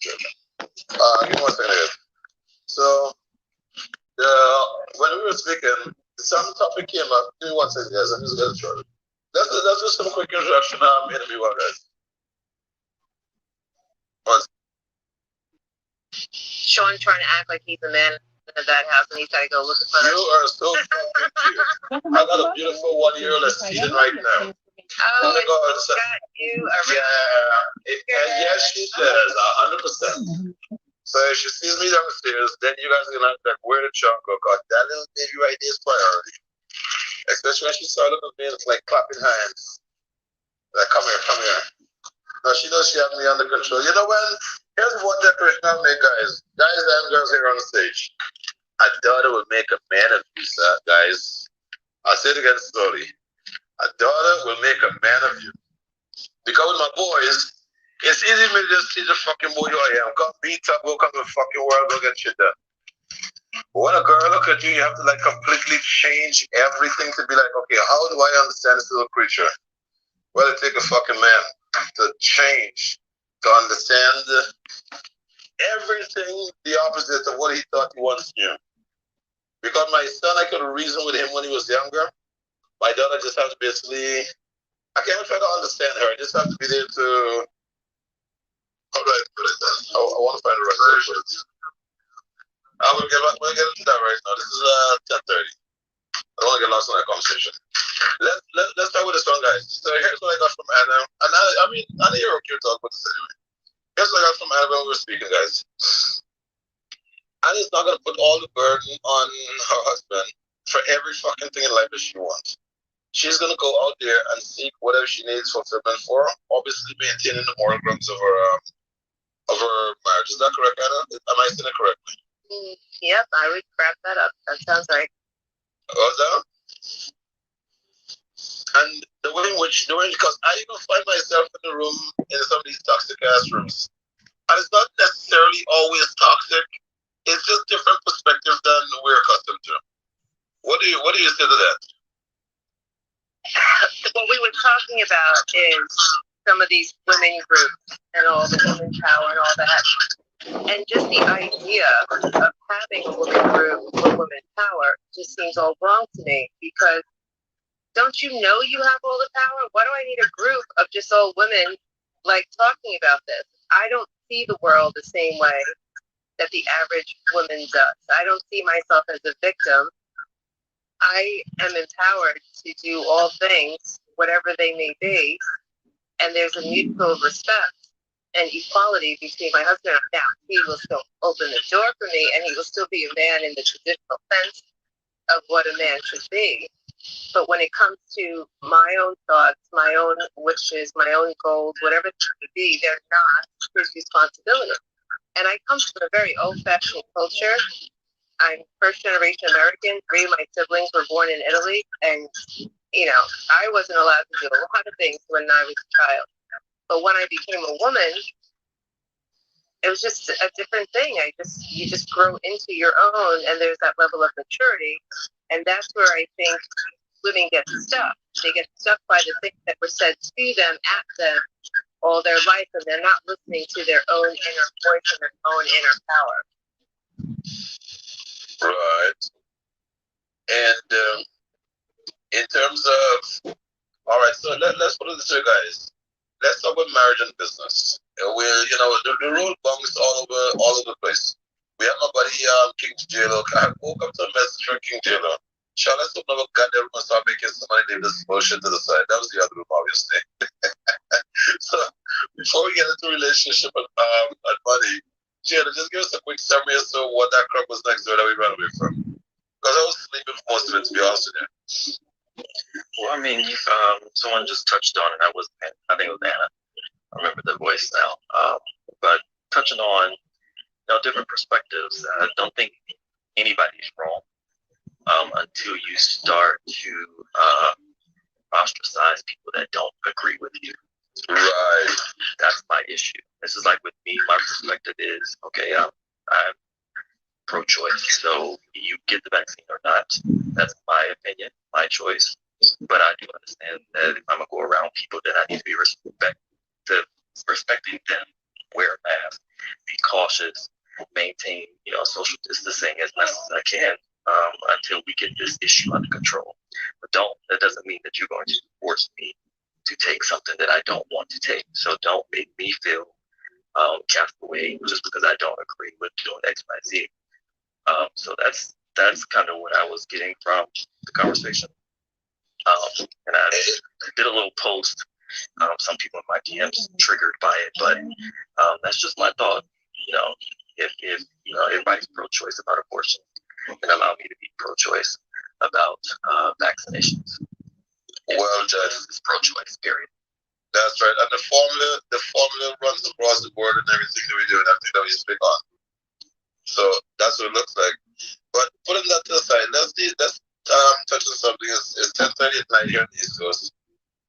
Give me one second here. So, when we were speaking, some topic came up. Give me one second, guys. I'm just going to try it. Let's do some quick introduction. Interview one, guys. Sean trying to act like he's a man in that house and he's got to go look for You are so fucking cute. I got a beautiful 1-year-old that's seated right now. Oh, and she's got you a and yes, she does, 100%. So if she sees me downstairs, then you guys are gonna have to like, where the chunk go? Cause that little baby right there is priority. Especially when she saw little baby like clapping hands. Like, come here. Now she knows she has me under control. You know when? Here's one declaration I'll make, guys and girls here on the stage. A daughter will make a man of you, sir, guys. I'll say it again slowly. A daughter will make a man of you. Because with my boys, it's easy for me to just see the fucking boy I am. Come beat up, go come to the fucking world, go get shit done. But when a girl look at you, you have to like completely change everything to be like, okay, how do I understand this little creature? Well, it takes a fucking man to change, to understand everything the opposite of what he thought he once knew. Because my son, I could reason with him when he was younger. My daughter just has to basically, I can't try to understand her. I just have to be there to, how do I put it then? I want to find the right word. I will get into that right now. This is 10:30. I don't want to get lost in that conversation. Let's start with this one, guys. So here's what I got from Anna. And I mean, I know you're okay to talk about this anyway. Here's what I got from Anna when we were speaking, guys. Anna's not going to put all the burden on her husband for every fucking thing in life that she wants. She's going to go out there and seek whatever she needs fulfillment for, obviously maintaining the moral grounds of her marriage. Is that correct, Anna? Am I saying it correctly? Yep, I would wrap that up. That sounds right. What's that? And the way in which, because I even find myself in the room, in some of these toxic ass rooms. And it's not necessarily always toxic. It's just different perspective than we're accustomed to. What do you say to that? What we were talking about is some of these women groups and all the women power and all that. And just the idea of having a women group or women power just seems all wrong to me, because don't you know you have all the power? Why do I need a group of just all women like talking about this? I don't see the world the same way that the average woman does. I don't see myself as a victim. I am empowered to do all things, whatever they may be, and there's a mutual respect and equality between my husband and I. Now, he will still open the door for me, and he will still be a man in the traditional sense of what a man should be. But when it comes to my own thoughts, my own wishes, my own goals, whatever it should be, they're not his responsibility. And I come from a very old-fashioned culture. I'm first-generation American. 3 of my siblings were born in Italy. And, I wasn't allowed to do a lot of things when I was a child. But when I became a woman, it was just a different thing. You just grow into your own, and there's that level of maturity. And that's where I think women get stuck. They get stuck by the things that were said to them, at them, all their life, and they're not listening to their own inner voice and their own inner power. Right. And in terms of, all right, so let's put it this way, guys. Let's talk about marriage and business. The road bumps all over the place. We have my buddy King J-Lo. I woke up to a message from King J-Lo. Sean, let's open up a goddamn room and start making some money, leave this bullshit to the side. That was the other room, obviously. So before we get into relationship and money, J-Lo, just give us a quick summary as to what that crap was next door that we ran away from. Because I was sleeping for most of it, to be honest with you. Well, I mean, someone just touched on it. I think it was Anna. I remember the voice now. But touching on different perspectives, I don't think anybody's wrong until you start to ostracize people that don't agree with you. Right. That's my issue. This is like with me. My perspective is, okay, I'm pro-choice. So you get the vaccine or not, that's my opinion, my choice. But I do understand that if I'm going to go around people, then I need to be respecting them, wear a mask. cautious, maintain, social distancing as best as I can until we get this issue under control. But that doesn't mean that you're going to force me to take something that I don't want to take. So don't make me feel cast away just because I don't agree with doing X, Y, Z. So that's kind of what I was getting from the conversation. And I did a little post. Some people in my DMs triggered by it, but that's just my thought. If everybody's pro-choice about abortion, then allow me to be pro-choice about vaccinations. Well, Judge, it's pro-choice. Period. That's right. And the formula runs across the board and everything that we do and everything that we speak on. So that's what it looks like. But putting that to the side, let's touch on something. It's 10:30 at night here in the East Coast.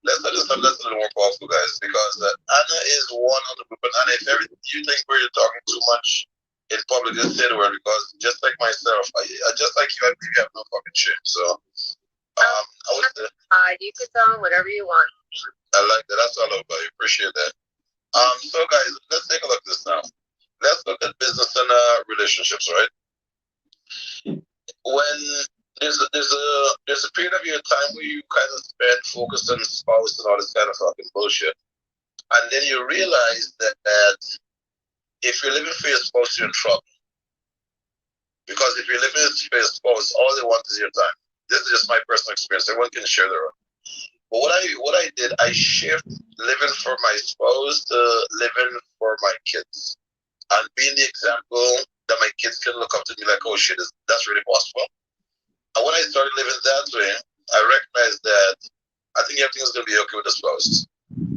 Let's touch on something that's a little more powerful, guys, because Anna is one of the group. And Anna, if you think we're talking too much in public, just say the word, because just like myself, just like you, I believe you have no fucking shame. So, I would say, you can tell them whatever you want. I like that. That's all about you. Appreciate that. So guys, let's take a look at this now. Let's look at business and relationships, right? When there's a period of your time where you kind of spend focused on spouse and all this kind of fucking bullshit, and then you realize that if you're living for your spouse, you're in trouble. Because if you're living for your spouse, all they want is your time. This is just my personal experience. Everyone can share their own. But what I did, I shift living for my spouse to living for my kids, and being the example that my kids can look up to me like, oh shit, that's really possible. And when I started living that way, I recognized that I think everything is going to be okay with the spouse.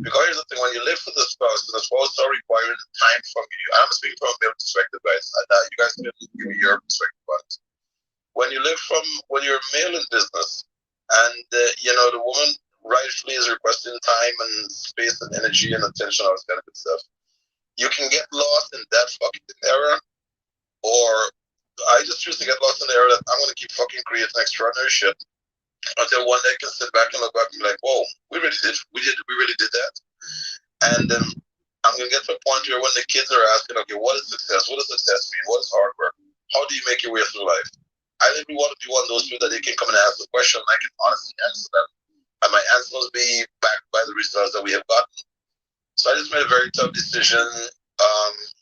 Because here's the thing, when you live for the spouse, the spouse are requiring time from you. I'm speaking from a male perspective, guys. And you guys can give me your perspective on it. When you're a male in business, and the woman rightfully is requesting time and space and energy and attention, all this kind of good stuff, you can get lost in that fucking era, or I just choose to get lost in the era that I'm going to keep fucking creating extraordinary shit until one day I can sit back and look back and be like, whoa, we really did that. And then I'm going to get to a point where when the kids are asking, okay, what is success? What does success mean? What is hard work? How do you make your way through life? I really want to be one of those people that they can come and ask the question and I can honestly answer them. And my answer must be backed by the results that we have gotten. So I just made a very tough decision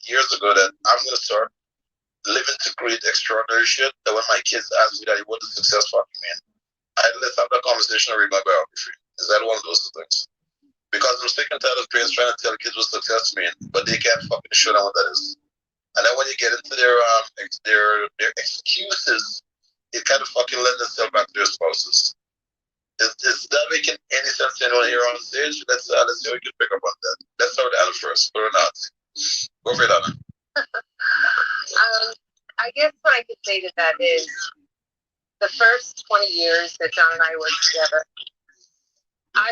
years ago that I'm going to start living to create extraordinary shit, that when my kids ask me, Daddy, what does success fucking mean? Let's have that conversation and read my biography. Is that one of those things? Because I'm sick and tired of parents trying to tell kids what success means, but they can't fucking show them what that is. And then when you get into their excuses, it kind of fucking lends itself back to their spouses. Is that making any sense to anyone here on stage? Let's see how we can pick up on that. Let's start with Anna first, or not. Go for it, Anna. I guess what I could say to that is the first 20 years that John and I worked together, I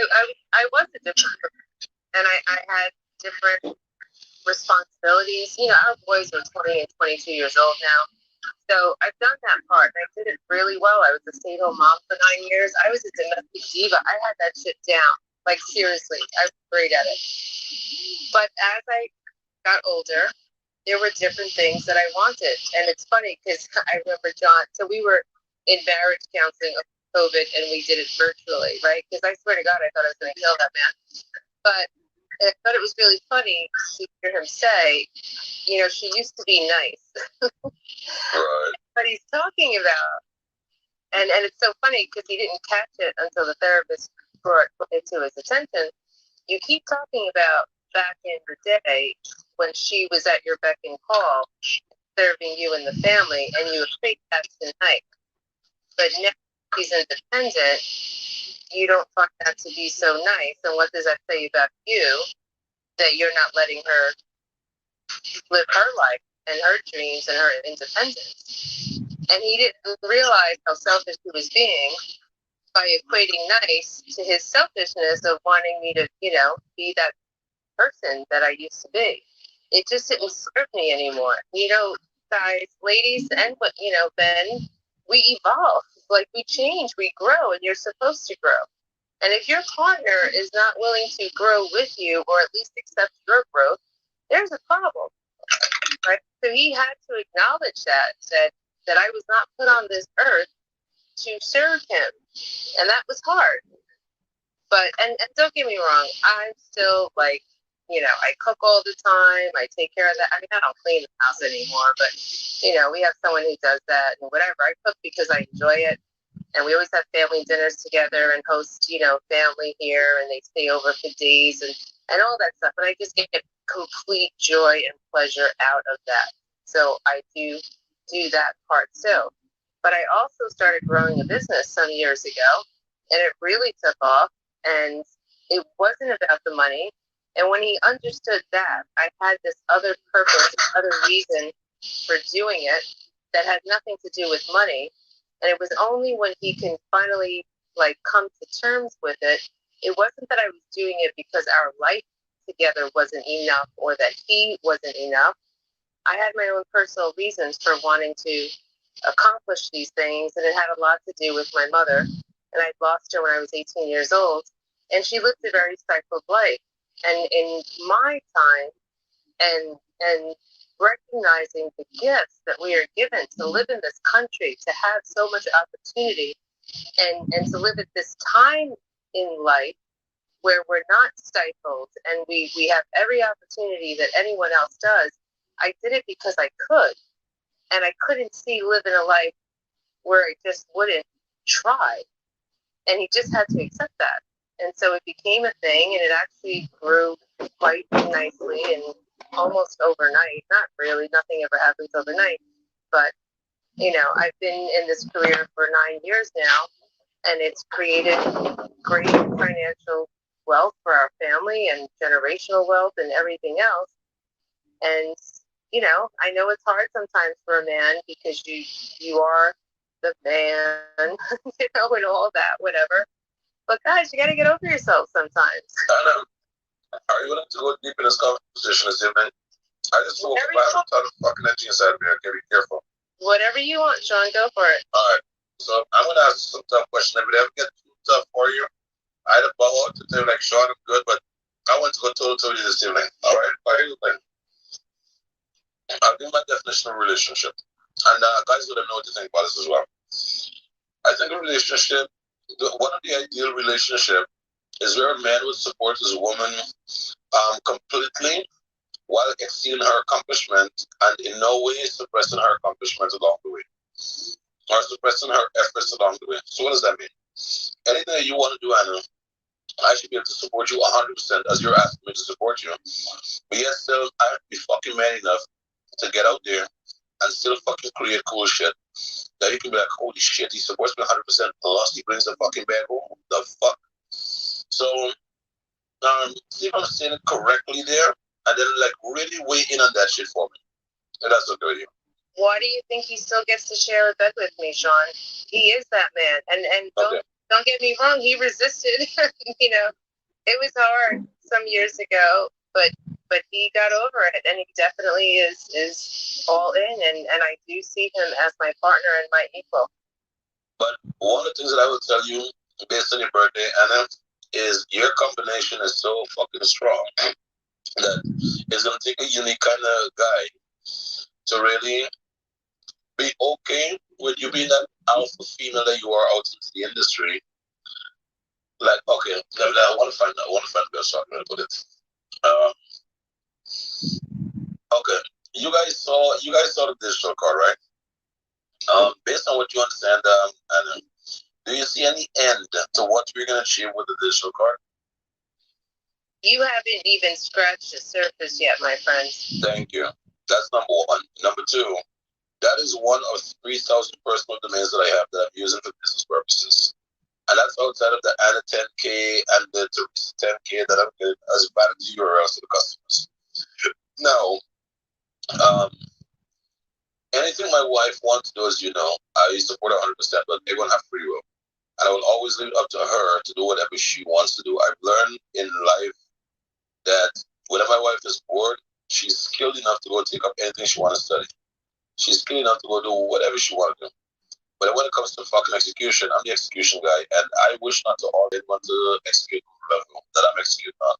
was a different person, and I had different responsibilities. Our boys are 20 and 22 years old now. So I've done that part, and I did it really well. I was a stay-at-home mom for 9 years. I was a domestic diva. I had that shit down. Like, seriously, I was great at it. But as I got older, there were different things that I wanted. And it's funny because I remember John, so we were in marriage counseling of COVID, and we did it virtually, right? Because I swear to God, I thought I was going to kill that man. But I thought it was really funny to hear him say, she used to be nice. Right. But he's talking about, and it's so funny because he didn't catch it until the therapist brought it to his attention. You keep talking about back in the day when she was at your beck and call, serving you and the family, and you equate that tonight. But now she's independent, you don't find that to be so nice. And what does that say about you? That you're not letting her live her life and her dreams and her independence. And he didn't realize how selfish he was being by equating nice to his selfishness of wanting me to, be that person that I used to be. It just didn't serve me anymore. Guys, ladies, and men, we evolve. Like, we change, we grow, and you're supposed to grow. And if your partner is not willing to grow with you, or at least accept your growth, there's a problem, right? So he had to acknowledge that I was not put on this earth to serve him. And that was hard. But, and don't get me wrong, I'm still like, I cook all the time. I take care of that. I mean, I don't clean the house anymore, but, we have someone who does that and whatever. I cook because I enjoy it. And we always have family dinners together and host, family here, and they stay over for days and all that stuff. And I just get complete joy and pleasure out of that. So I do that part too. But I also started growing a business some years ago, and it really took off. And it wasn't about the money. And when he understood that, I had this other purpose, other reason for doing it that had nothing to do with money. And it was only when he can finally come to terms with it. It wasn't that I was doing it because our life together wasn't enough or that he wasn't enough. I had my own personal reasons for wanting to accomplish these things, and it had a lot to do with my mother. And I lost her when I was 18 years old, and she lived a very stifled life. And in my time, and recognizing the gifts that we are given to live in this country, to have so much opportunity, and to live at this time in life where we're not stifled and we have every opportunity that anyone else does. I did it because I could, and I couldn't see living a life where I just wouldn't try. And he just had to accept that. And so it became a thing, and it actually grew quite nicely and almost overnight. Not really, nothing ever happens overnight. But, I've been in this career for 9 years now, and it's created great financial wealth for our family and generational wealth and everything else. And, I know it's hard sometimes for a man because you are the man, and all that, whatever. But guys, you got to get over yourself sometimes. Are you willing to go deep in this conversation this evening? I just woke up. I have a ton of fucking energy inside of me. I gotta be careful. Whatever you want, Sean, go for it. All right. So I'm gonna ask some tough questions. If it ever get too tough for you, I'd bow out to tell you like, Sean, I'm good, but I want to go toe-to-toe this evening. All right. But here's the thing. I'll give my definition of relationship, and guys would know what to think about this as well. I think a relationship, one of the ideal relationship, is where a man would support his woman completely while exceeding her accomplishment and in no way suppressing her accomplishments along the way or suppressing her efforts along the way. So what does that mean? Anything that you want to do, Anna, I should be able to support you 100% as you're asking me to support you. But yet still, I have to be fucking man enough to get out there and still fucking create cool shit that you can be like, holy shit, he supports me 100%, plus he brings the fucking bag home. The fuck? So, see if I'm saying it correctly there, and then really weigh in on that shit for me. And that's okay with you. Why do you think he still gets to share a bed with me, Sean? He is that man. And don't get me wrong, he resisted. It was hard some years ago, but he got over it, and he definitely is all in, and I do see him as my partner and my equal. But one of the things that I will tell you based on your birthday, Anna, is your combination is so fucking strong that it's going to take a unique kind of guy to really be okay with you being that alpha female that you are out into the industry. Like, okay, I want to find the best way I'm going to put it. Okay, you guys saw the digital card, right? Based on what you understand, and do you see any end to what we're going to achieve with the digital card? You haven't even scratched the surface yet, my friend. Thank you. That's number one. Number two, that is one of 3,000 personal domains that I have that I'm using for business purposes. And that's outside of the Anna 10K and the Teresa 10K that I'm getting as vanity URLs to the customers. Now, anything my wife wants to do, as you know, I support her 100%, but they're going to have free will. And I will always leave it up to her to do whatever she wants to do. I've learned in life that whenever my wife is bored, she's skilled enough to go take up anything she wants to study. She's skilled enough to go do whatever she wants to do. But when it comes to fucking execution, I'm the execution guy, and I wish not to all anyone to execute the level that I'm executing on.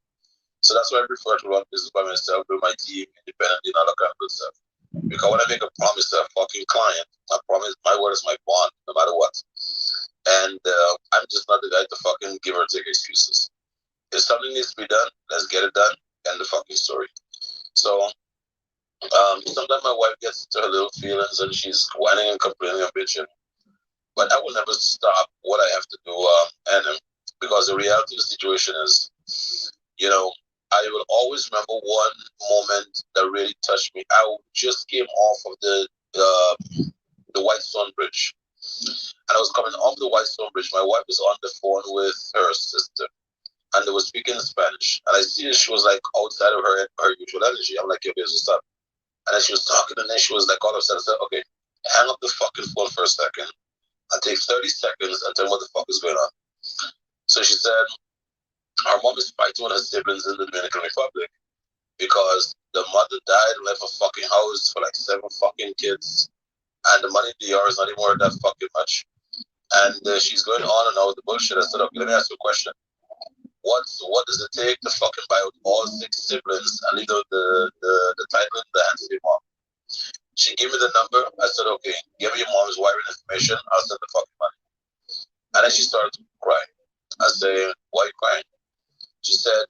So that's why I prefer to run business by myself, do my team independently, and all that kind of good stuff. Because when I make a promise to a fucking client, I promise my word is my bond, no matter what. And I'm just not the guy to fucking give or take excuses. If something needs to be done, let's get it done. End the fucking story. So sometimes my wife gets to her little feelings and she's whining and complaining and bitching. But I will never stop what I have to do. Because the reality of the situation is, you know, I will always remember one moment that really touched me. I just came off of the White Stone Bridge, and I was coming off the White Stone Bridge. My wife was on the phone with her sister, and they were speaking Spanish. And I see that she was like outside of her usual energy. I'm like, "Yo, bitch, what's up?" And then she was talking, and then she was like, all of a sudden, I said, "Okay, hang up the fucking phone for a second, and take 30 seconds and tell me what the fuck is going on." So she said, her mom is fighting with her siblings in the Dominican Republic because the mother died and left a fucking house for like 7 fucking kids, and the money in the DR is not even worth that fucking much. And she's going on and on with the bullshit. I said, "Okay, let me ask you a question. What does it take to fucking buy out all 6 siblings and leave the title in the hands of your mom?" She gave me the number. I said, "Okay, give me your mom's wiring information. I'll send the fucking money." And then she started to cry. I said, "Why are you crying?" She said,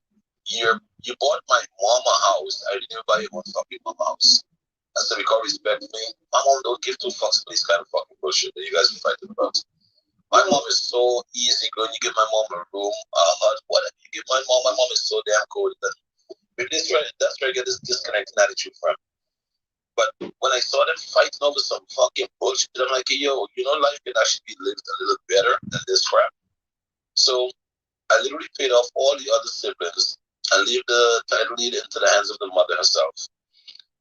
you bought my mom a house. I didn't buy your own fucking mom a house." I said, "Because respect me, my mom don't give 2 fucks for this kind of fucking bullshit that you guys are fighting about. My mom is so easy going. You give my mom a room, a hut, whatever you give my mom is so damn cool. That that's where I get this disconnecting attitude from. But when I saw them fighting over some fucking bullshit, I'm like, yo, life can actually be lived a little better than this crap. So I literally paid off all the other siblings and leave the title deed into the hands of the mother herself.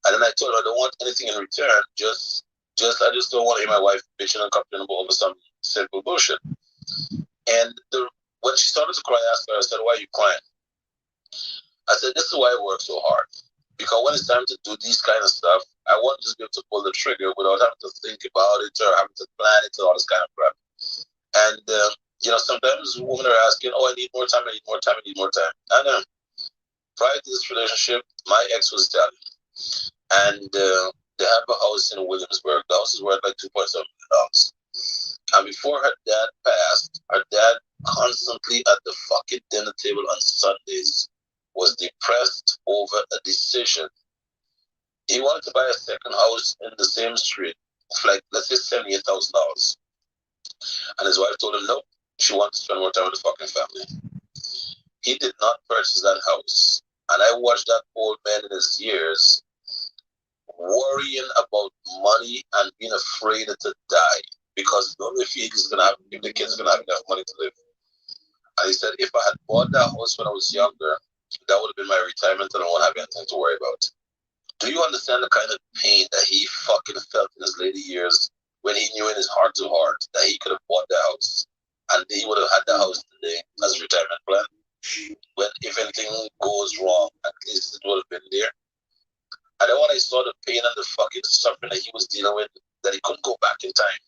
And then I told her I don't want anything in return. I just don't want to hear my wife bitching and complaining over some simple bullshit. And when she started to cry, I asked her, I said, "Why are you crying?" I said, "This is why I work so hard. Because when it's time to do these kind of stuff, I want to just be able to pull the trigger without having to think about it or having to plan it or all this kind of crap." And, sometimes women are asking, "Oh, I need more time, I need more time, I need more time." And prior to this relationship, my ex was Italian. And they have a house in Williamsburg. The house is worth like $2.7 million. And before her dad passed, her dad constantly at the fucking dinner table on Sundays was depressed over a decision. He wanted to buy a second house in the same street for like, let's say $78,000. And his wife told him no, she wanted to spend more time with the fucking family. He did not purchase that house. And I watched that old man in his years worrying about money and being afraid to die because don't know if the kids gonna have enough money to live. And he said, if I had bought that house when I was younger, that would have been my retirement and I won't have anything to worry about. Do you understand the kind of pain that he fucking felt in his later years when he knew in his heart to heart that he could have bought the house and he would have had the house today as a retirement plan? When if anything goes wrong, at least it would have been there. And then when I saw the pain and the fucking suffering that he was dealing with, that he couldn't go back in time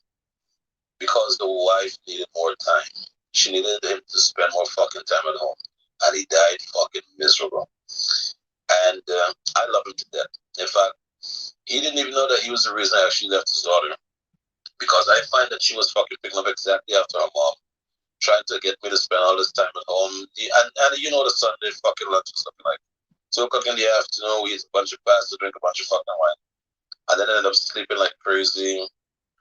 because the wife needed more time. She needed him to spend more fucking time at home. And he died fucking miserable. And I love him to death. In fact, he didn't even know that he was the reason I actually left his daughter. Because I find that she was fucking picking up exactly after her mom, trying to get me to spend all this time at home. And the Sunday fucking lunch was something like 2 o'clock in the afternoon, we eat a bunch of pasta, drink a bunch of fucking wine. And then end up sleeping like crazy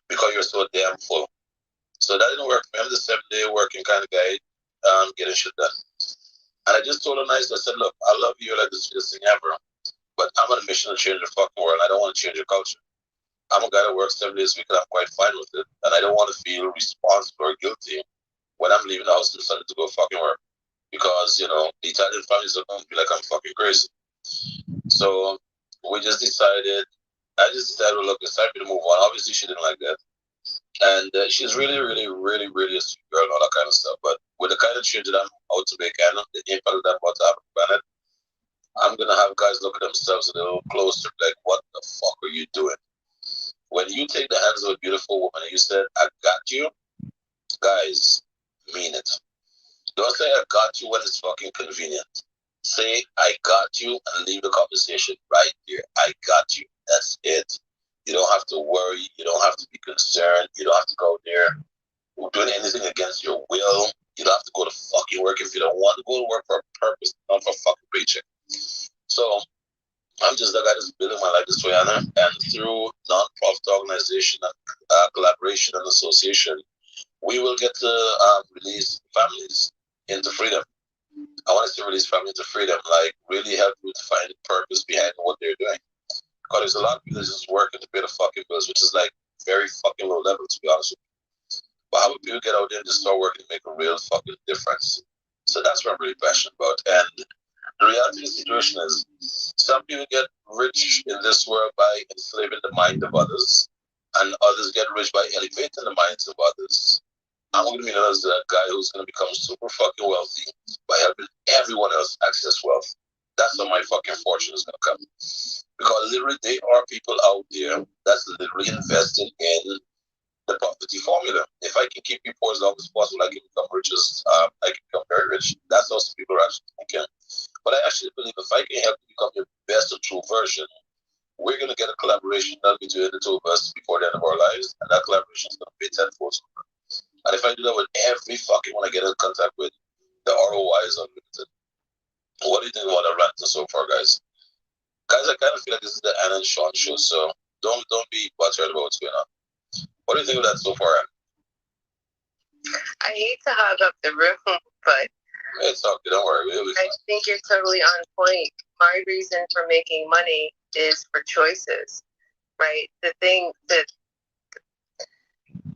because you're so damn full. So that didn't work for him, the 7-day working kind of guy, getting shit done. And I just told him nicely, I said, "Look, I love you like the sweetest thing ever, but I'm on a mission to change the fucking world. I don't want to change your culture. I'm a guy that works 7 days a week and I'm quite fine with it. And I don't want to feel responsible or guilty when I'm leaving the house on Sunday to go fucking work. Because, the Italian families are going to be like I'm fucking crazy." So I just decided, well, look, it's time for me to move on. Obviously, she didn't like that. And she's really, really, really, really a sweet girl and all that kind of stuff. But with the kind of change that I'm out to make and the impact that I'm about to have on the planet, I'm going to have guys look at themselves a little closer, like, what the fuck are you doing? When you take the hands of a beautiful woman and you said, "I got you," guys, mean it. Don't say "I got you" when it's fucking convenient. Say "I got you" and leave the conversation right here. I got you. That's it. You don't have to worry. You don't have to be concerned. You don't have to go there doing anything against your will. You don't have to go to fucking work if you don't want to go to work for a purpose, not for a fucking paycheck. So I'm just the guy that's building my life this way, Anna. And through non-profit organization, collaboration, and association, we will get to release families into freedom. I want us to release family into freedom, like really help you to find the purpose behind what they're doing. Because there's a lot of people that just working to pay the fucking bills, which is like very fucking low level, to be honest with you. But how would people get out there and just start working to make a real fucking difference? So that's what I'm really passionate about. And the reality of the situation is some people get rich in this world by enslaving the mind of others, and others get rich by elevating the minds of others. I'm going to be known as that guy who's going to become super fucking wealthy by helping everyone else access wealth. That's how my fucking fortune is going to come. Because literally, there are people out there that's literally invested in the poverty formula. If I can keep you poor as long as possible, I can become rich I can become very rich. That's how some people are actually thinking. But I actually believe if I can help you become your best or true version, we're going to get a collaboration done between the two of us before the end of our lives, and that collaboration is going to be tenfold. And if I do that with every fucking one I get in contact with, the ROI is unlimited. What do you think about that rant so far, guys? Guys, I kind of feel like this is the Anna and Sean show, so don't be butthurt about what's going on. What do you think of that so far, Anna? I hate to hog up the room, but it's okay, don't worry. I think you're totally on point. My reason for making money is for choices, right? The thing that,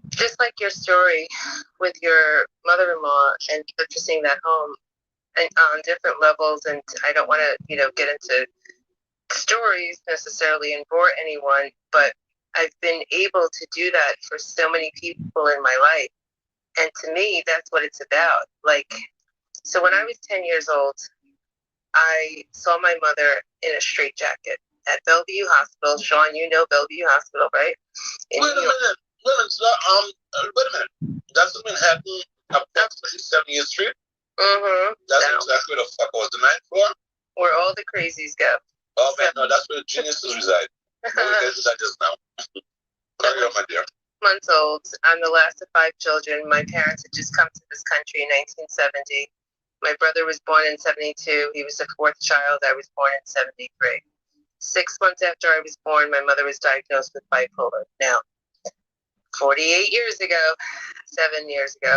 just like your story with your mother-in-law and purchasing that home, and on different levels, and I don't want to, get into stories necessarily and bore anyone, but I've been able to do that for so many people in my life. And to me, that's what it's about. Like, so when I was 10 years old, I saw my mother in a straitjacket at Bellevue Hospital. Sean, you know Bellevue Hospital, right? Wait a minute. Wait a minute. That's in Manhattan, approximately 70th Street? Mm-hmm. That's exactly where the fuck I was the night floor? Where all the crazies go. Oh, man, no, that's where the geniuses reside. We'll get to that just now. Carry on, my dear. Months old. I'm the last of 5 children. My parents had just come to this country in 1970. My brother was born in 72. He was the 4th child. I was born in 73. 6 months after I was born, my mother was diagnosed with bipolar. Now, 48 years ago, 7 years ago,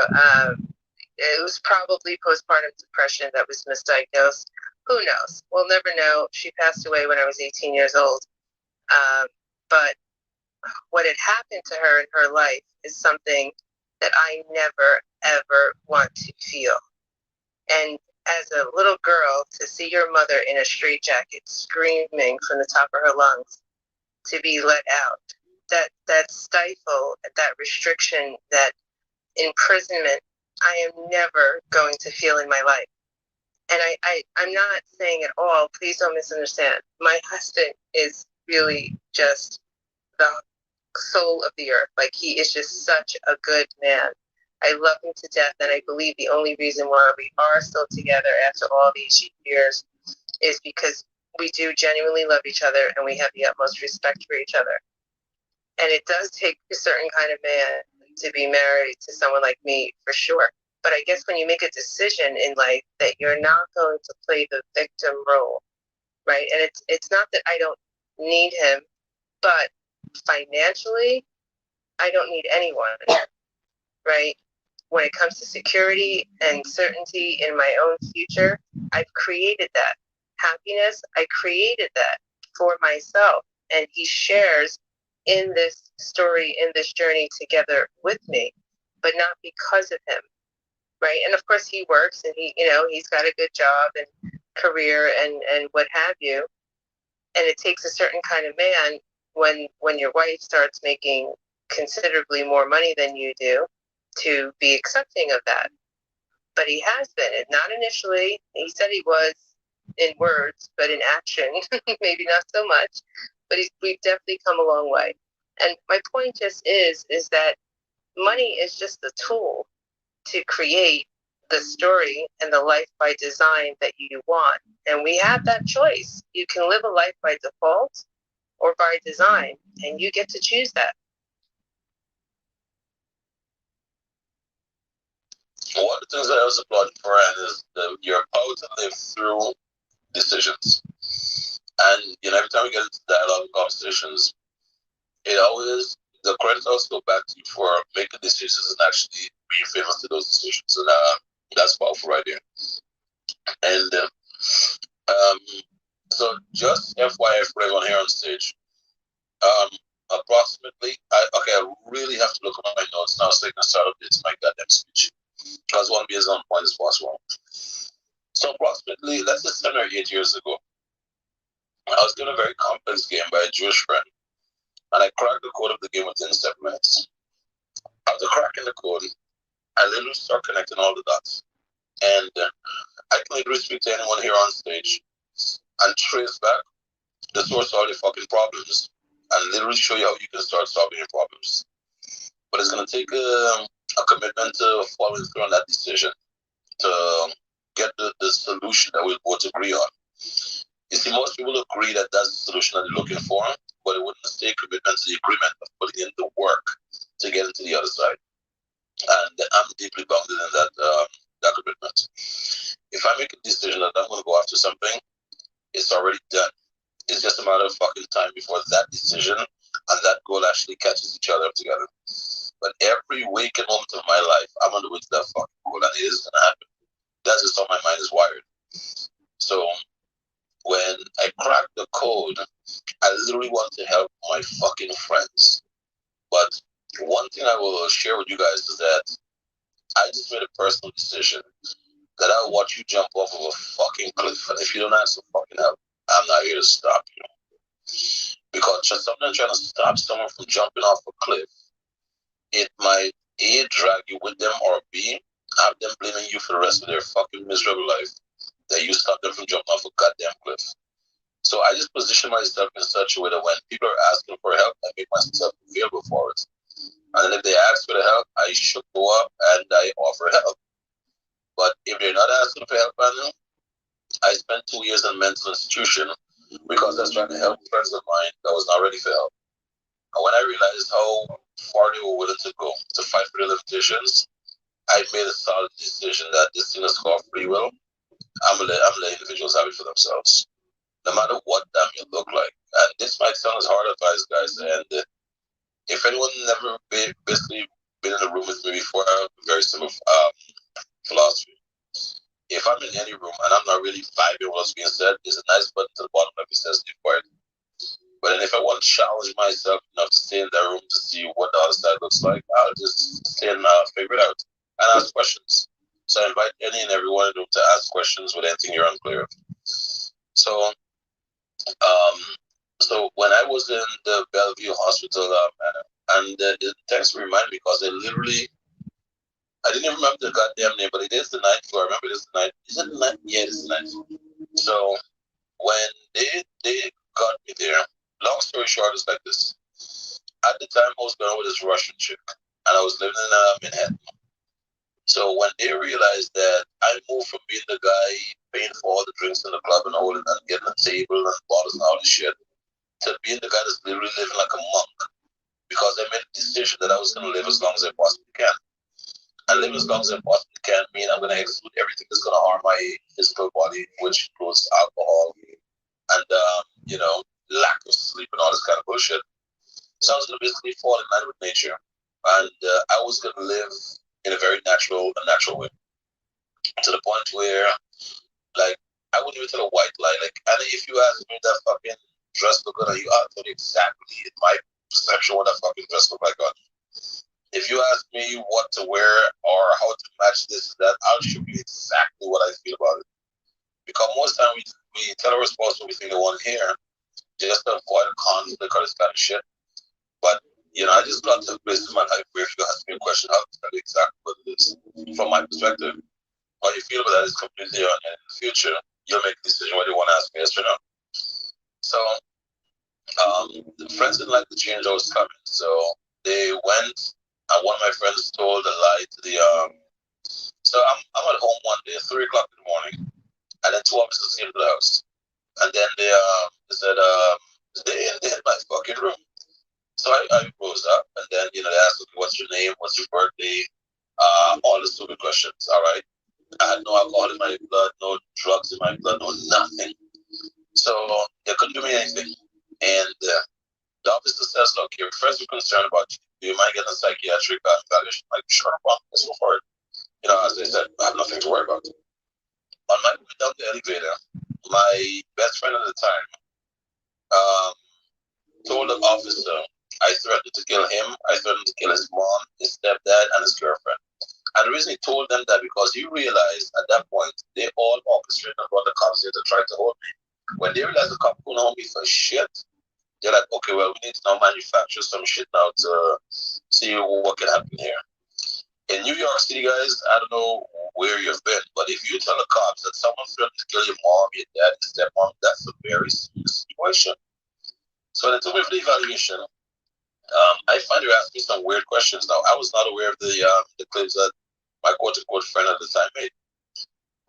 it was probably postpartum depression that was misdiagnosed. Who knows? We'll never know. She passed away when I was 18 years old. But what had happened to her in her life is something that I never, ever want to feel. And as a little girl, to see your mother in a straitjacket screaming from the top of her lungs to be let out, that stifle, that restriction, that imprisonment, I am never going to feel in my life. And I'm not saying at all, please don't misunderstand. My husband is really just the soul of the earth. Like, he is just such a good man. I love him to death, and I believe the only reason why we are still together after all these years is because we do genuinely love each other, and we have the utmost respect for each other. And it does take a certain kind of man to be married to someone like me, for sure. But I guess when you make a decision in life that you're not going to play the victim role, right? And it's not that I don't need him, but financially, I don't need anyone, right? When it comes to security and certainty in my own future, I've created that. Happiness, I created that for myself. And he shares in this story, in this journey together with me, but not because of him, right? And of course he works, and he's got a good job and career and what have you. And it takes a certain kind of man when your wife starts making considerably more money than you do to be accepting of that. But he has been, and not initially. He said he was in words, but in action, maybe not so much. But we've definitely come a long way. And my point just is that money is just the tool to create the story and the life by design that you want. And we have that choice. You can live a life by default, or by design, and you get to choose that. One of the things that I was applauding for is your power to live through decisions. And every time we get into dialogue and conversations, it always the credit always go back to you for making decisions and actually being famous to those decisions, and that's powerful right there. And um, so just FYI for everyone here on stage, approximately, I really have to look at my notes now so I can start up this my goddamn speech because I want to be as on point as possible. So approximately, let's say 7 or 8 years ago, I was given a very complex game by a Jewish friend, and I cracked the code of the game within 7 minutes. After cracking the code, I literally start connecting all the dots. And I can literally speak to anyone here on stage and trace back the source of all your fucking problems and literally show you how you can start solving your problems. But it's going to take a commitment to following through on that decision to get the solution that we both agree on. You see, most people agree that that's the solution that they're looking for, but it wouldn't stay commitment to the agreement of putting in the work to get into the other side. And I'm deeply bounded in that commitment. If I make a decision that I'm going to go after something, it's already done. It's just a matter of fucking time before that decision and that goal actually catches each other together. But every waking moment of my life, I'm on the way to that fucking goal, and it is going to happen. That's just how my mind is wired. So when I crack the code, I literally want to help my fucking friends. But one thing I will share with you guys is that I just made a personal decision that I'll watch you jump off of a fucking cliff, and if you don't ask for fucking help, I'm not here to stop you. Because just something trying to stop someone from jumping off a cliff, it might A, drag you with them, or B, have them blaming you for the rest of their fucking miserable life that you stopped them from jumping off a goddamn cliff. So I just position myself in such a way that when people are asking for help, I make myself available for it. And then if they ask for the help, I should go up and I offer help. But if they're not asking for help, I spent 2 years in a mental institution because I was trying to help friends of mine that was not ready for help. And when I realized how far they were willing to go to fight for their limitations, I made a solid decision that this thing is called free will. I'm gonna let individuals have it for themselves, no matter what damn you look like. And this might sound as hard advice, guys. And if anyone never basically been in a room with me before, I have a very simple philosophy. If I'm in any room and I'm not really vibing what's being said, there's a nice button to the bottom that says "Leave quiet." But then if I want to challenge myself enough to stay in that room to see what the other side looks like, I'll just stay and figure it out and ask questions. So I invite any and everyone in the room to ask questions with anything you're unclear of. So, so when I was in the Bellevue Hospital, and thanks for reminding me because I didn't even remember the goddamn name, but it is the 9th floor. I remember it is the 9th. Is it the 9th? Yeah, it is the 9th floor. So when they got me there, long story short, is like this. At the time, I was going with this Russian chick, and I was living in Manhattan. So when they realized that I moved from being the guy paying for all the drinks in the club and all, and getting a table and bottles and all this shit, to being the guy that's literally living like a monk, because I made a decision that I was going to live as long as I possibly can. And live as long as I possibly can mean I'm going to exclude everything that's going to harm my physical body, which includes alcohol and, lack of sleep and all this kind of bullshit. So I was going to basically fall in line with nature. And I was going to live in a very natural way. To the point where, like, I wouldn't even tell a white lie. Like, and if you ask me that fucking dress look good on you, I'll tell you exactly in my perception what that fucking dress look like on you. If you ask me what to wear or how to match this and that, I'll show you exactly what I feel about it. Because most time we tell our spouse what we think they want to hear just to avoid a conflict or this kind of shit. But, I just got to a place in my life where if you ask me a question, I'll tell you exactly what it is. From my perspective, how you feel about that is completely on. And in the future, you'll make a decision whether you want to ask me yes or no. So, the friends didn't like the change I was coming. So they went, and one of my friends told a lie to the so I'm at home one day at 3 o'clock in the morning, and then two officers came to the house, and then they said They hit my fucking room. So I rose up, and then they asked me, "What's your name? What's your birthday?" All the stupid questions. All right. I had no alcohol in my blood, no drugs in my blood, no nothing. So they couldn't do me anything. And the officer says, "Look, you're first concerned about you might get a psychiatric evaluation, like sure, let's go for it." As I said, I have nothing to worry about. On my way down the elevator, my best friend at the time um, told the officer I threatened to kill him, I threatened to kill his mom, his stepdad, and his girlfriend. And the reason he told them that because he realized at that point they all orchestrated and brought the cops here to try to hold me. When they realized the cops couldn't hold me for shit, they're like, okay, well, we need to now manufacture some shit now to see what can happen here. In New York City, guys, I don't know where you've been, but if you tell the cops that someone threatened to kill your mom, your dad, your stepmom, that's a very serious situation. So they took me for the evaluation. I find you asking me some weird questions now. I was not aware of the claims that my quote unquote friend at the time made.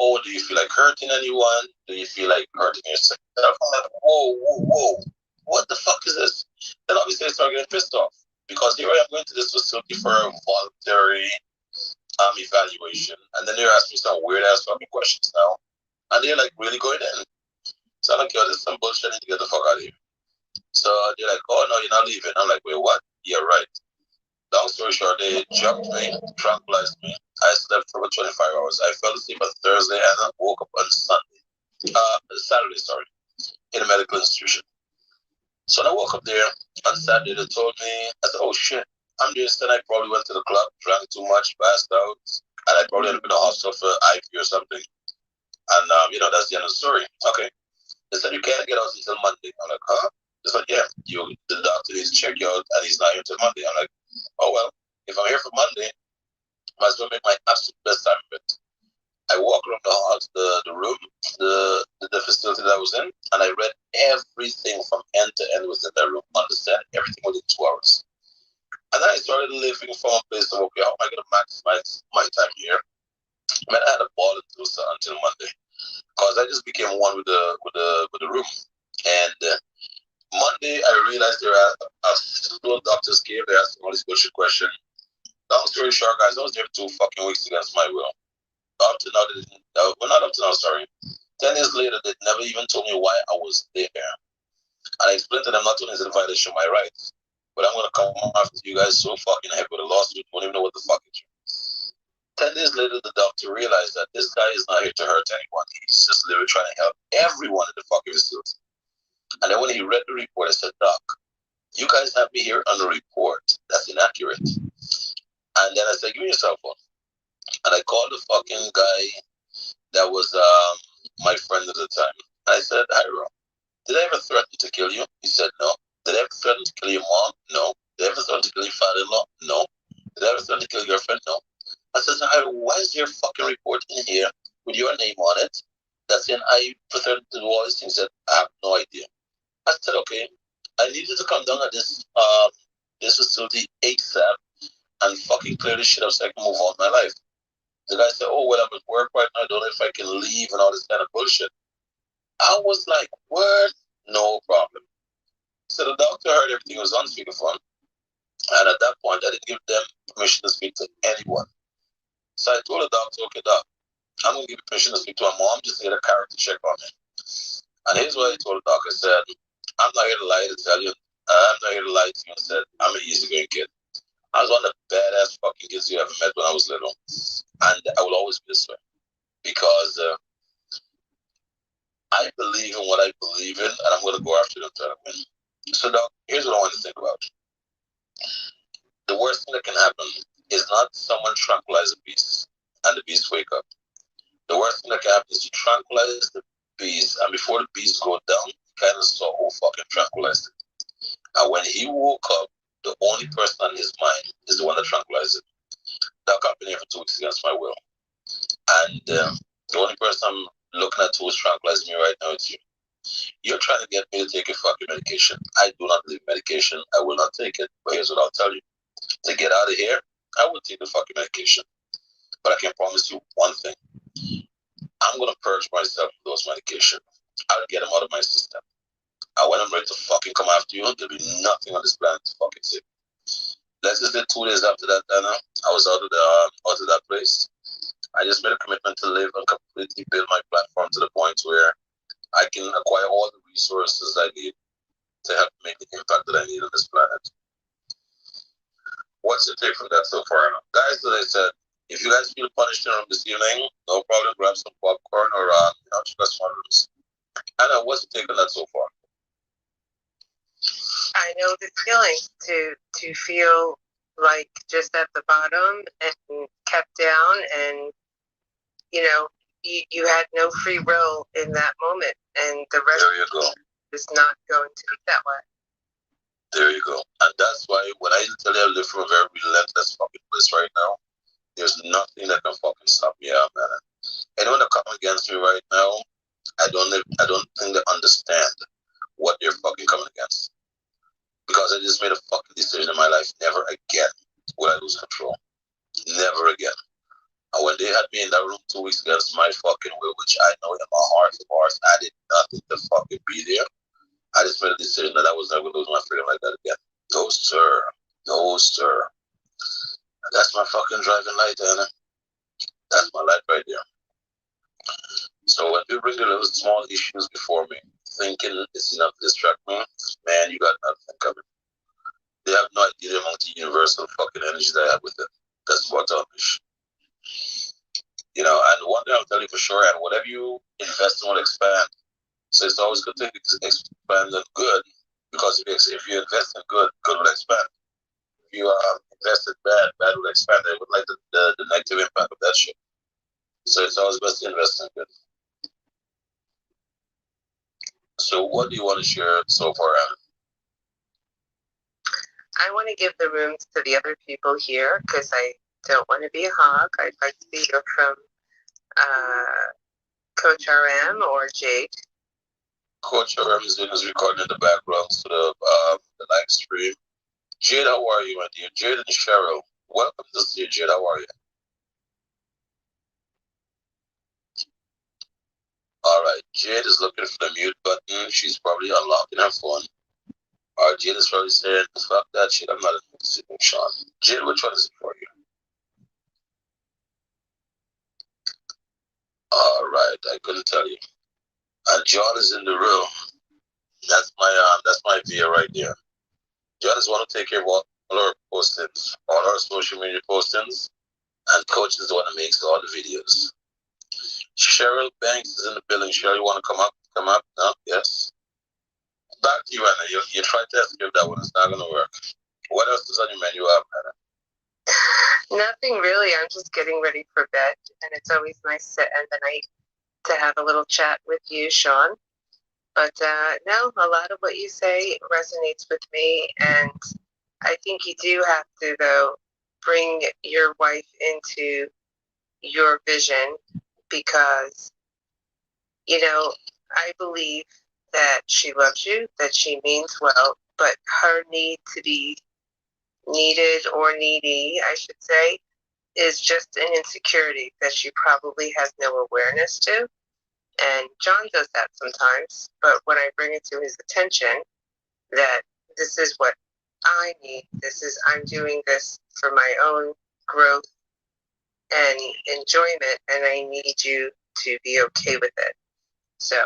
Oh, do you feel like hurting anyone? Do you feel like hurting yourself? I'm like, whoa, whoa, whoa. What the fuck is this? Then obviously I start getting pissed off because here I am going to this facility for a voluntary evaluation, and then they're asking me some weird ass fucking questions now, and they're like really going in. So I'm like, yo, this is some bullshit. I need to get the fuck out of here. So they're like, oh no, you're not leaving. I'm like, wait, what? Yeah, right. Long story short, they jumped me, tranquilized me. I slept for about 25 hours. I fell asleep on Thursday and I woke up on Saturday, sorry, in a medical institution. So when I woke up there on Saturday, they told me, I said, oh shit, I'm just then I probably went to the club, drank too much, passed out, and I probably ended up in the hospital for IV or something. And, that's the end of the story. Okay. They said, you can't get out until Monday. I'm like, huh? They said, yeah, the doctor needs to check you out and he's not here until Monday. I'm like, oh, well, if I'm here for Monday, I might as well make my absolute best time of it. I walked around the house, the room, the facility that I was in, and I read everything from end to end within that room, understand everything within 2 hours. And then I started living from a place of, okay, how am I going to maximize my time here? Man, I had a ball until Monday because I just became one with the room. And Monday, I realized there are several doctors came. They asked me all these bullshit questions. Long story short, guys, I was there for 2 fucking weeks against my will. Up to now, they didn't, well, not up to now, sorry. 10 years later, they never even told me why I was there. And I explained to them not only is it a violation of my rights, but I'm going to come after you guys so fucking heavy with a lawsuit. You don't even know what the fuck it is. 10 days later, the doctor realized that this guy is not here to hurt anyone. He's just literally trying to help everyone in the fucking facility. And then when he read the report, I said, Doc, you guys have me here on a report that's inaccurate. And then I said, give me your cell phone. And I called the fucking guy that was my friend at the time. And I said, hi, Rob. Did I ever threaten to kill you? He said, no. Did I ever threaten to kill your mom? No. Did I ever threaten to kill your father-in-law? No. Did I ever threaten to kill your girlfriend? No. I said, hi, why is your fucking report in here with your name on it? That's saying I threatened to do all these things that I have no idea. I said, okay, I need you to come down at this facility ASAP and fucking clear this shit up so I can move on with my life. The guy said, oh, well, I'm at work right now. I don't know if I can leave and all this kind of bullshit. I was like, what? No problem. So the doctor heard everything was on speakerphone. And at that point, I didn't give them permission to speak to anyone. So I told the doctor, okay, doc, I'm going to give you permission to speak to my mom just to get a character check on me. And here's what I told the doctor. I said, I'm not here to lie to tell you. I'm not here to lie to you. I said, I'm an easygoing kid. I was one of the badass fucking kids you ever met when I was little. And I will always be this way. Because I believe in what I believe in, and I'm going to go after them to win. So, Doc, here's what I want to think about. The worst thing that can happen is not someone tranquilize a beast and the beast wake up. The worst thing that can happen is you tranquilize the beast, and before the beast go down, you kind of saw who fucking tranquilized it. And when he woke up, the only person on his mind is the one that tranquilized it. Doc, I've been here for 2 weeks against my will. And the only person I'm looking at who is tranquilizing me right now is you. You're trying to get me to take a fucking medication. I do not believe medication. I will not take it. But here's what I'll tell you. To get out of here, I will take the fucking medication. But I can promise you one thing. I'm going to purge myself of those medications. I'll get them out of my system. And when I'm ready to fucking come after you, there'll be nothing on this planet to fucking save. Let's just say 2 days after that, Dana, I was out of that place. I just made a commitment to live and completely build my platform to the point where I can acquire all the resources I need to help make the impact that I need on this planet. What's your take from that so far? Guys, as I said, if you guys feel punished in this evening, no problem, grab some popcorn or just one rooms. Anna, what's your take on that so far? I know the feeling to feel like just at the bottom and kept down, and you had no free will in that moment, and the rest there you go. is not going to be that way. There you go. And that's why when I tell you I live from a very relentless fucking place right now, there's nothing that can fucking stop me out, man. Anyone that comes against me right now, I don't think they understand what they're fucking coming against. Because I just made a fucking decision in my life. Never again will I lose control. Never again. And when they had me in that room 2 weeks against my fucking will, which I know in my heart of hearts, I did nothing to fucking be there. I just made a decision that I was never going to lose my freedom like that again. No, sir. No, sir. And that's my fucking driving light, Anna. That's my life right there. So when people bring the little small issues before me, thinking it's enough to distract me, man, you got nothing coming. They have no idea the amount of universal fucking energy that I have with them. That's what I'm and one thing I'll tell you for sure, and whatever you invest in will expand. So it's always good to expand in good, because if you invest in good, good will expand. If you invest in bad, bad will expand. They would like the negative impact of that shit. So it's always best to invest in good. So what do you want to share so far, Anna? I want to give the rooms to the other people here because I don't want to be a hog. I'd like to hear from Coach RM or Jade. Coach RM is doing his recording in the background to the live stream. Jade, how are you, my dear? Jade and Cheryl, welcome to see you, Jade. How are you? All right, Jade is looking for the mute button. She's probably unlocking her phone. Jade is probably saying, fuck that shit, I'm not in Sean. Jade, which one is it for you? All right, I couldn't tell you. And John is in the room. That's my via right there. John is want to take care of all our postings, all our social media postings, and Coach is the one that makes all the videos. Cheryl Banks is in the building. Cheryl, you want to come up? Come up? No? Yes? Back to you, Anna. You tried to escape that one. It's not going to work. What else is on your menu, Anna? Nothing really. I'm just getting ready for bed, and it's always nice to end the night to have a little chat with you, Sean. But no, a lot of what you say resonates with me, and I think you do have to, though, bring your wife into your vision because, I believe that she loves you, that she means well, but her need to be needed or needy, I should say, is just an insecurity that she probably has no awareness to. And John does that sometimes, but when I bring it to his attention that this is what I need, I'm doing this for my own growth and enjoyment, and I need you to be okay with it. So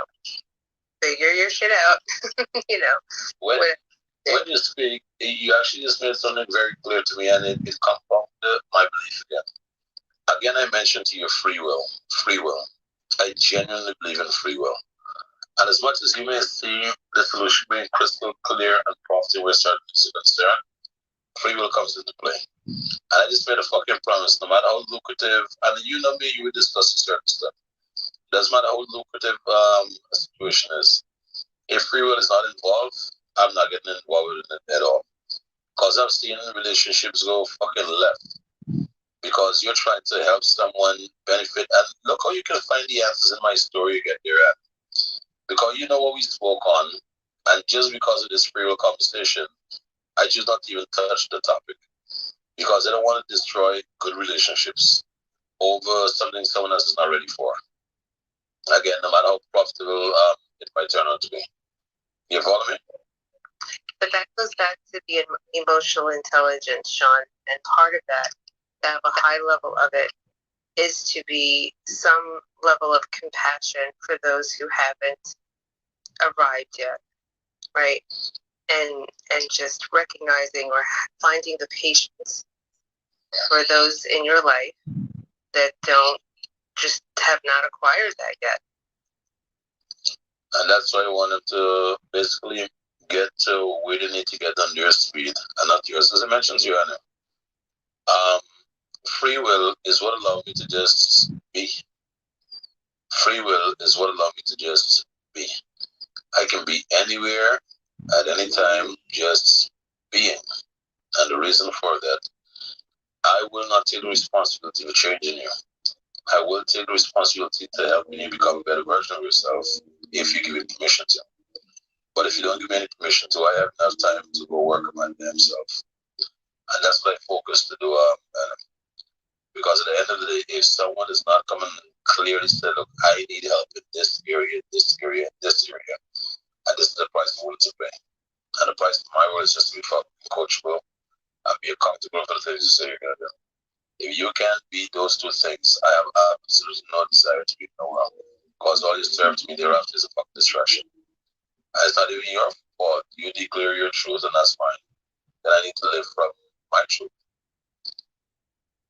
figure your shit out, When you speak, you actually just made something very clear to me, and it comes from my belief again. Again, I mentioned to you free will. Free will. I genuinely believe in free will. And as much as you may see the solution being crystal clear and profitable where certain things are concerned, free will comes into play. And I just made a fucking promise, no matter how lucrative, and you know me, you would discuss certain stuff. Doesn't matter how lucrative a situation is. If free will is not involved, I'm not getting involved in it at all. Because I've seen relationships go fucking left. Because you're trying to help someone benefit, and look how you can find the answers in my story you get there at. Because you know what we spoke on, and just because of this free will conversation, I choose not to even touch the topic. Because I don't want to destroy good relationships over something someone else is not ready for. Again, no matter how profitable it might turn out to be. You follow me? But that goes back to the emotional intelligence, Sean. And part of that, to have a high level of it, is to be some level of compassion for those who haven't arrived yet, right? And just recognizing or finding the patience for those in your life that don't just have not acquired that yet. And that's why I wanted to basically get to where they need to get on their speed and not yours. As I mentioned to you, Anna, free will is what allowed me to just be. Free will is what allowed me to just be. I can be anywhere at any time, just being. And the reason for that, I will not take the responsibility for changing you. I will take the responsibility to helping you become a better version of yourself if you give me permission to. But if you don't give me any permission to, I have enough time to go work on my damn self. And that's what I focus to do. Because at the end of the day, if someone is not coming clearly said, look, I need help in this area, this area, this area, and this is the price I'm willing to pay. And the price of my role is just to be fucking coachable and be accountable for the things you say you're going to do. If you can't be those two things, I have absolutely no desire to be nowhere. Because all you serve to me thereafter is a fucking distraction. And it's not even your fault. You declare your truth and that's fine. Then I need to live from my truth.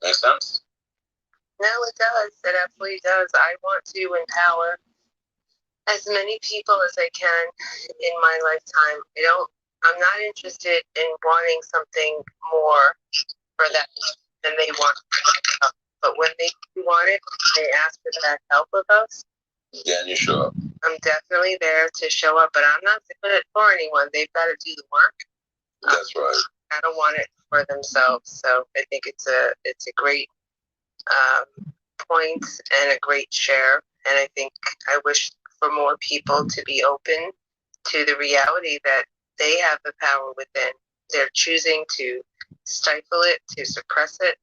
Make sense? No, it does. It absolutely does. I want to empower as many people as I can in my lifetime. I'm not interested in wanting something more for that than they want. But when they want it, they ask for that help of us. Then you show up. I'm definitely there to show up, but I'm not doing it for anyone. They've got to do the work. That's right. I don't want it for themselves. So I think it's a great point and a great share. And I think I wish for more people to be open to the reality that they have the power within. They're choosing to stifle it, to suppress it,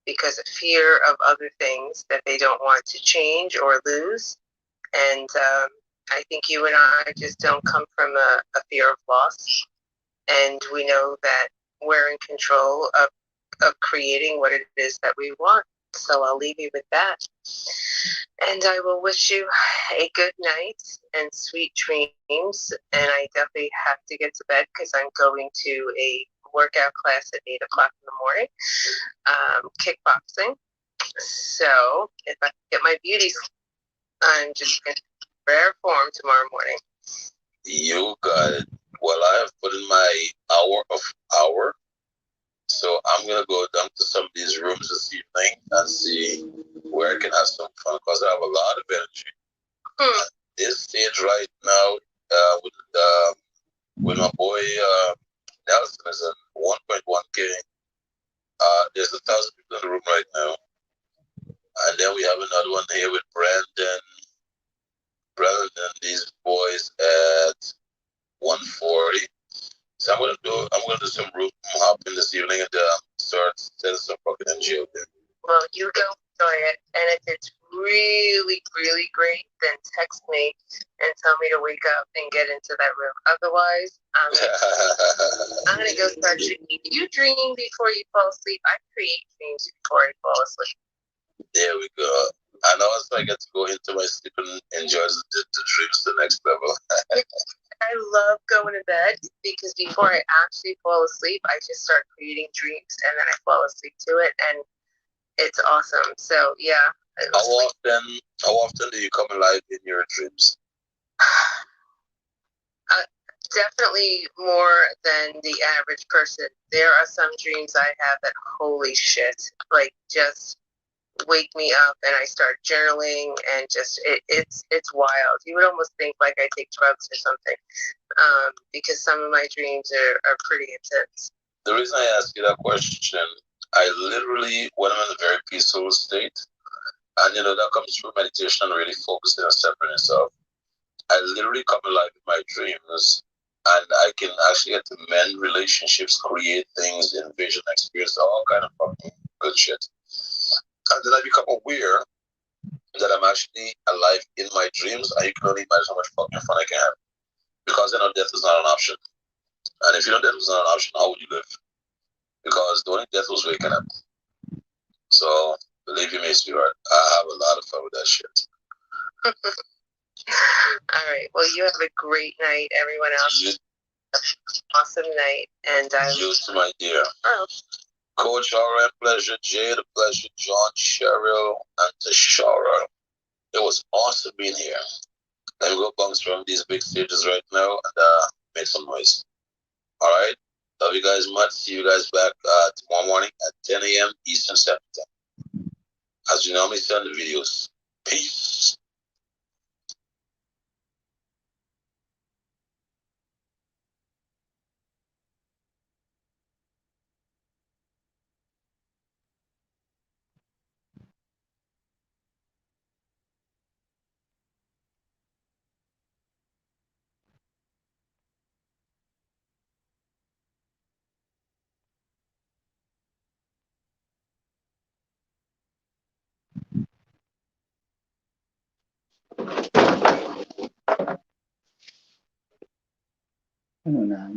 because of fear of other things that they don't want to change or lose. And I think you and I just don't come from a fear of loss. And we know that we're in control of creating what it is that we want. So I'll leave you with that. And I will wish you a good night and sweet dreams. And I definitely have to get to bed because I'm going to a workout class at 8 o'clock in the morning, kickboxing. So if I get my beauty, I'm just in rare form tomorrow morning. You got it. Well, I have put in my hour. So I'm going to go down to some of these rooms this evening and see where I can have some fun because I have a lot of energy. At this stage right now, with my boy Nelson is at 1.1K. There's 1,000 people in the room right now. And then we have another one here with Brandon and these boys at 140. So I'm gonna do some room hopping this evening and start setting some fucking energy out there. Well, you go enjoy it, and if it's really, really great, then text me and tell me to wake up and get into that room. Otherwise, I'm gonna go start dreaming. You dream before you fall asleep. I create dreams before I fall asleep. There we go. And also I get to go into my sleep and enjoy the dreams to the next level. I love going to bed because before I actually fall asleep, I just start creating dreams and then I fall asleep to it, and it's awesome. So yeah. How often do you come alive in your dreams? Definitely more than the average person. There are some dreams I have that, holy shit, like just wake me up and I start journaling and just it's wild. You would almost think like I take drugs or something, because some of my dreams are pretty intense. The reason I ask you that question, I literally, when I'm in a very peaceful state, and that comes through meditation and really focusing on separating yourself, I literally come alive in my dreams and I can actually get to mend relationships, create things, envision, experience, all kind of fucking good shit. And then I become aware that I'm actually alive in my dreams, and you can only imagine how much fucking fun I can have. because they know death is not an option. And if you know death was not an option, how would you live? Because the only death was waking up. So believe you me, sweetheart, I have a lot of fun with that shit. All right. Well, you have a great night, everyone else. Awesome night. And you too, my dear. Oh. Coach, all right, pleasure. Jade, a pleasure. John, Cheryl, and Tashara. It was awesome being here. Let me go bounce from these big stages right now and make some noise. All right. Love you guys much. See you guys back tomorrow morning at 10 a.m. Eastern Standard Time. As you normally send the videos. Peace. Ano na,